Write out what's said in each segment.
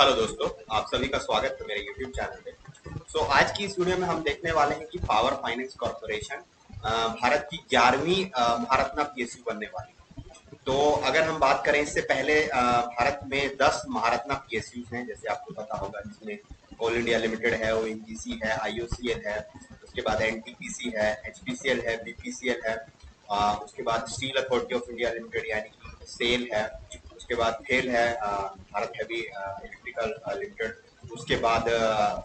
Hello दोस्तों, आप सभी का स्वागत है मेरे YouTube चैनल पे। आज की इस वीडियो में हम देखने वाले हैं कि पावर फाइनेंस कॉर्पोरेशन भारत की 11वीं भारतरत्न PSU बनने वाली है। तो अगर हम बात करें इससे पहले भारत में 10 महारत्ना PSUs हैं, जैसे आपको पता होगा, जिसमें ऑल इंडिया लिमिटेड है, ONGC है, IOCL है, उसके बाद NTPC है, HPCL है, BPCL है, उसके बाद steel authority of India limited यानी कि सेल है, उसके बाद फेल है, भारत हैवी इलेक्ट्रिकल लिमिटेड। उसके बाद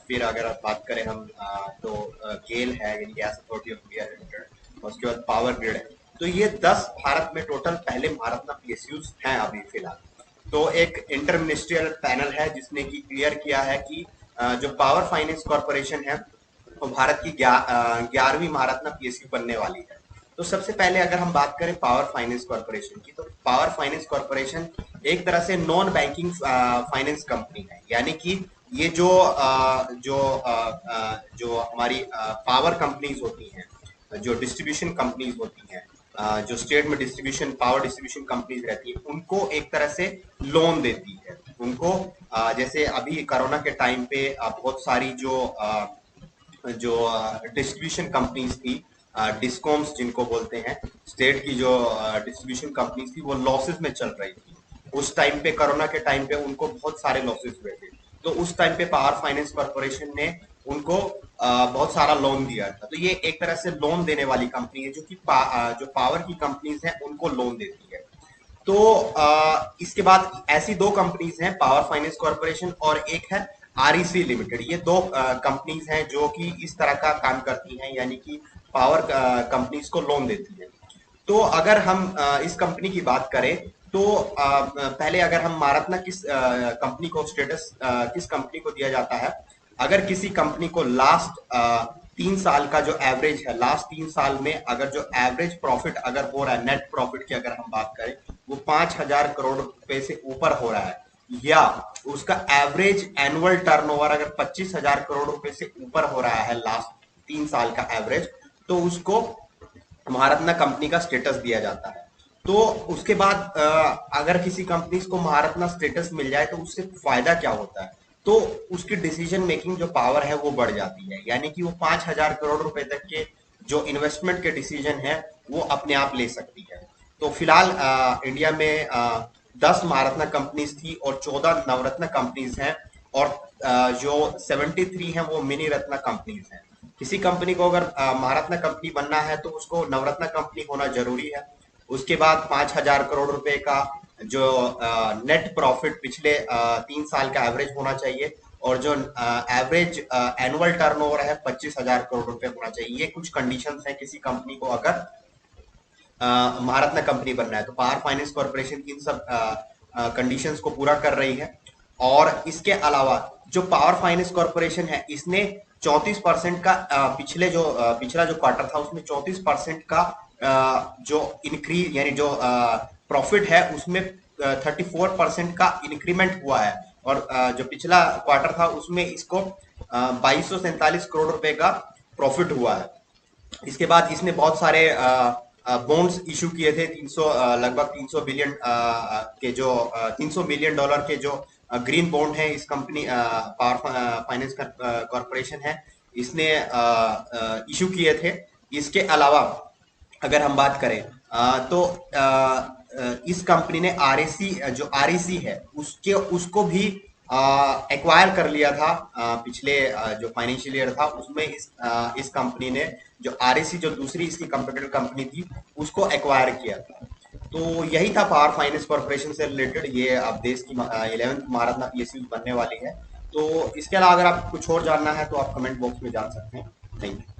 फिर अगर आप बात करें हम तो गेल है यानी gas authority of India limited. उसके बाद पावर ग्रिड है। तो ये 10 भारत में टोटल पहले भारत PSUs हैं अभी फिलहाल। तो एक इंटर मिनिस्ट्रियल पैनल है जिसने की क्लियर किया है कि जो पावर फाइनेंस कॉर्पोरेशन है वो भारत की 11वीं भारतरत्न PSU बनने वाली है। तो सबसे पहले अगर हम बात करें पावर फाइनेंस कॉर्पोरेशन की, तो पावर फाइनेंस कॉर्पोरेशन एक तरह से नॉन बैंकिंग फाइनेंस कंपनी है, यानी कि ये जो हमारी पावर कंपनीज होती हैं, जो डिस्ट्रीब्यूशन कंपनीज होती हैं, जो स्टेट में डिस्ट्रीब्यूशन पावर डिस्ट्रीब्यूशन कंपनीज रहती है, उनको एक तरह से लोन देती है। उनको जैसे अभी कोरोना के टाइम पे बहुत सारी जो डिस्ट्रीब्यूशन कंपनीज थी, डिस्कॉम्स जिनको बोलते हैं, स्टेट की जो डिस्ट्रीब्यूशन कंपनीज थी, वो लॉसेस में चल रही थी। उस टाइम पे कोरोना के टाइम पे उनको बहुत सारे लॉसेस हुए थे। तो उस टाइम पे पावर फाइनेंस कॉर्पोरेशन ने उनको बहुत सारा लोन दिया था। तो ये एक तरह से लोन देने वाली कंपनी है जो कि जो पावर की कंपनीज हैं उनको लोन देती है। तो इसके बाद ऐसी दो कंपनीज हैं, पावर फाइनेंस कॉर्पोरेशन और एक है REC लिमिटेड। ये दो कंपनीज हैं जो कि इस तरह का काम करती हैं, यानी कि पावर कंपनीज को लोन देती है। तो अगर हम इस कंपनी की बात करें तो पहले अगर हम भारतरत्न किस कंपनी को स्टेटस किस कंपनी को दिया जाता है, अगर किसी कंपनी को लास्ट 3 साल का जो एवरेज है, लास्ट 3 साल में अगर जो एवरेज प्रॉफिट अगर हो रहा है, नेट प्रॉफिट की अगर हम बात करें, वो 5,000 करोड़ रुपए से ऊपर हो रहा है, या उसका एवरेज एनुअल टर्नओवर अगर 25,000 करोड़ रुपए से ऊपर हो रहा है लास्ट 3 साल का एवरेज, तो उसको महारत्ना कंपनी का स्टेटस दिया जाता है। तो उसके बाद अगर किसी कंपनी को महारत्ना स्टेटस मिल जाए तो उससे फायदा क्या होता है, तो उसकी डिसीजन मेकिंग जो पावर है वो बढ़ जाती है, यानी कि वो 5,000 करोड़ रुपए तक के जो इन्वेस्टमेंट के डिसीजन है वो अपने आप ले सकती है। तो फिलहाल इंडिया में 10 महारत्ना कंपनीज थी और 14 नवरत्न कंपनीज हैं, और जो 73 हैं वो मिनी रत्न कंपनीज हैं। किसी कंपनी को अगर महारत्न कंपनी बनना है तो उसको नवरत्न कंपनी होना जरूरी है। उसके बाद 5,000 करोड़ रुपए का जो नेट प्रॉफिट पिछले 3 साल का एवरेज होना चाहिए, और जो एवरेज एनुअल टर्नओवर है 25,000 करोड़ रुपए होना चाहिए। ये कुछ कंडीशंस हैं किसी कंपनी को अगर महारत्न कंपनी बनना है। तो पावर फाइनेंस कॉर्पोरेशन इन सब कंडीशंस को पूरा कर रही है। और इसके अलावा जो पावर फाइनेंस कॉर्पोरेशन है, इसने 34% का पिछला जो क्वार्टर था उसमें 34% का जो इंक्रीज यानी जो प्रॉफिट है उसमें 34% का इंक्रीमेंट हुआ है। और जो पिछला क्वार्टर था उसमें इसको 2247 करोड़ रुपए का प्रॉफिट हुआ है। इसके बाद इसने बहुत सारे बॉन्ड्स इशू किए थे, लगभग 300 बिलियन के जो $300 मिलियन के जो ग्रीन बॉन्ड है, इस कंपनी पावर फाइनेंस कॉर्पोरेशन है, इसने इशू किए थे। इसके अलावा अगर हम बात करें तो इस कंपनी ने जो REC है उसको भी एक्वायर कर लिया था। पिछले जो फाइनेंशियल ईयर था उसमें इस कंपनी ने जो REC जो दूसरी इसकी कंप्यूटर कंपनी थी उसको एक्वायर किया था। तो यही था पावर फाइनेंस कॉर्पोरेशन से रिलेटेड। ये अब देश की 11वीं महारत्ना PSU बनने वाली है। तो इसके अलावा अगर आप कुछ और जानना है तो आप कमेंट बॉक्स में जान सकते हैं। Thank you.